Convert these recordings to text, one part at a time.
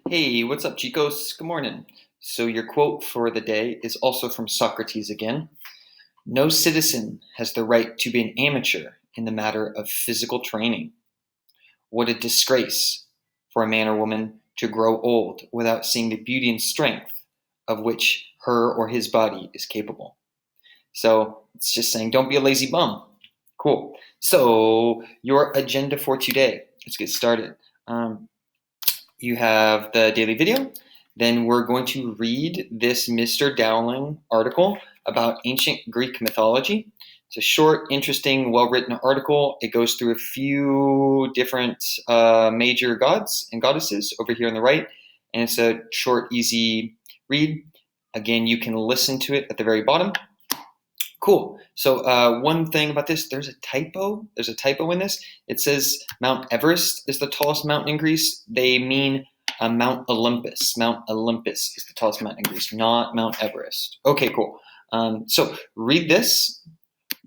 Hey, what's up, chicos? Good morning. So, your quote for the day is also from Socrates again. No citizen has the right to be an amateur in the matter of physical training. What a disgrace for a man or woman to grow old without seeing the beauty and strength of which her or his body is capable. So, it's just saying don't be a lazy bum. Cool. So, your agenda for today. Let's get started. You have the daily video. Then we're going to read this Mr. Dowling article about ancient Greek mythology. It's a short, interesting, well-written article. It goes through a few different major gods and goddesses over here on the right, and it's a short, easy read. Again, you can listen to it at the very bottom. Cool. So one thing about this, there's a typo. There's a typo in this. It says Mount Everest is the tallest mountain in Greece. They mean Mount Olympus. Mount Olympus is the tallest mountain in Greece, not Mount Everest. Okay, cool. So read this.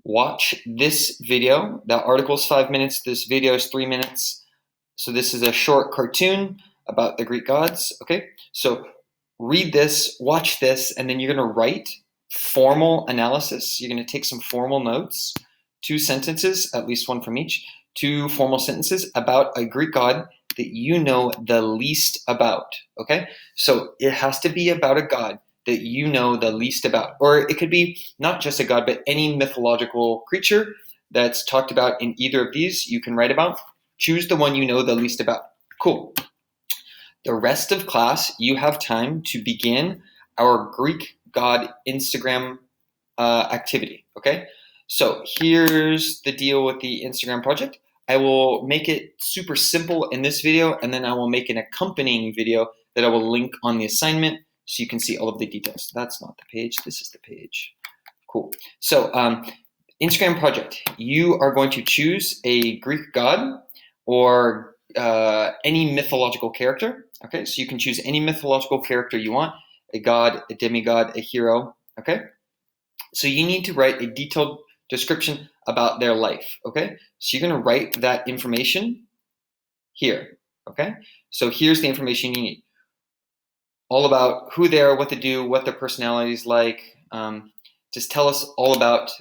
Watch this video. That article is 5 minutes. This video is 3 minutes. So this is a short cartoon about the Greek gods. Okay, so read this, watch this, and then you're going to write formal analysis. You're going to take some formal notes, 2 sentences, at least one from each, 2 formal sentences about a Greek god that you know the least about. Okay, so it has to be about a god that you know the least about, or it could be not just a god, but any mythological creature that's talked about in either of these you can write about. Choose the one you know the least about. Cool. The rest of class, you have time to begin our Greek god Instagram activity, okay? So here's the deal with the Instagram project. I will make it super simple in this video, and then I will make an accompanying video that I will link on the assignment so you can see all of the details. That's not the page, this is the page. Cool. So Instagram project, you are going to choose a Greek god or any mythological character. Okay, so you can choose any mythological character you want, a god, a demigod, a hero. Okay, so you need to write a detailed description about their life. Okay, so you're going to write that information here. Okay, so here's the information you need. All about who they are, what they do, what their personality is like. Just tell us all about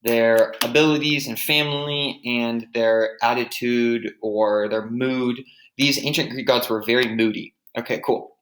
their abilities and family and their attitude or their mood. These ancient Greek gods were very moody. Okay, cool.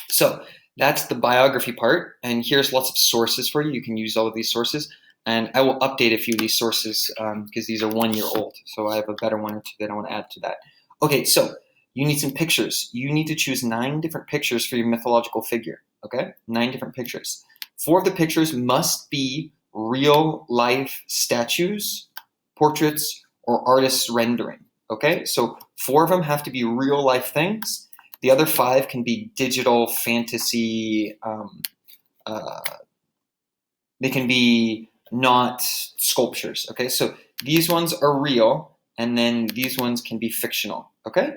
So that's the biography part, and here's lots of sources for you. You can use all of these sources, and I will update a few of these sources because these are 1 year old. So I have a better one or two that I want to add to that. Okay, so you need some pictures. You need to choose 9 different pictures for your mythological figure. Okay, 9 different pictures. 4 of the pictures must be real life statues, portraits, or artist's rendering. Okay, so 4 of them have to be real life things. The other 5 can be digital fantasy. They can be not sculptures. Okay, so these ones are real, and then these ones can be fictional. Okay,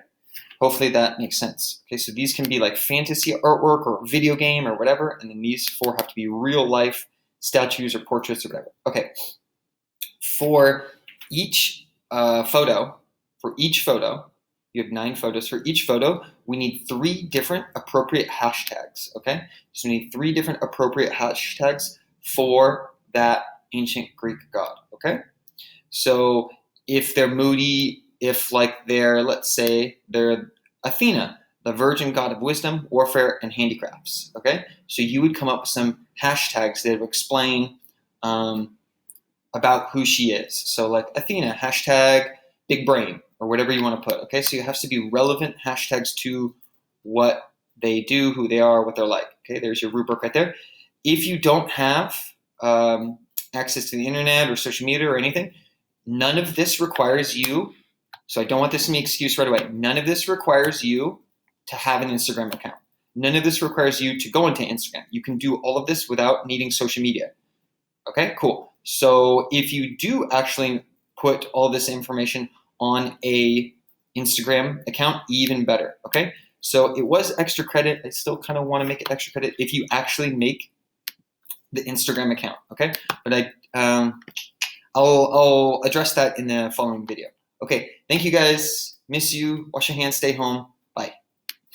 hopefully that makes sense. Okay, so these can be like fantasy artwork or video game or whatever, and then these 4 have to be real life statues or portraits or whatever. Okay, for each photo, you have 9 photos. For each photo, we need 3 different appropriate hashtags. Okay, so we need 3 different appropriate hashtags for that ancient Greek god. Okay, so if they're moody, if like they're, let's say they're Athena, the virgin god of wisdom, warfare, and handicrafts. Okay, so you would come up with some hashtags that would explain about who she is. So like Athena, hashtag big brain, or whatever you want to put. Okay, so it has to be relevant hashtags to what they do, who they are, what they're like. Okay, there's your rubric right there. If you don't have access to the internet or social media or anything, none of this requires you, so I don't want this to be an excuse right away, none of this requires you to have an Instagram account. None of this requires you to go into Instagram. You can do all of this without needing social media. Okay, cool. So if you do actually put all this information on a Instagram account, even better. Okay, so it was extra credit. I still kind of want to make it extra credit if you actually make the Instagram account. Okay, but I'll address that in the following video. Okay, thank you guys. Miss you. Wash your hands. Stay home.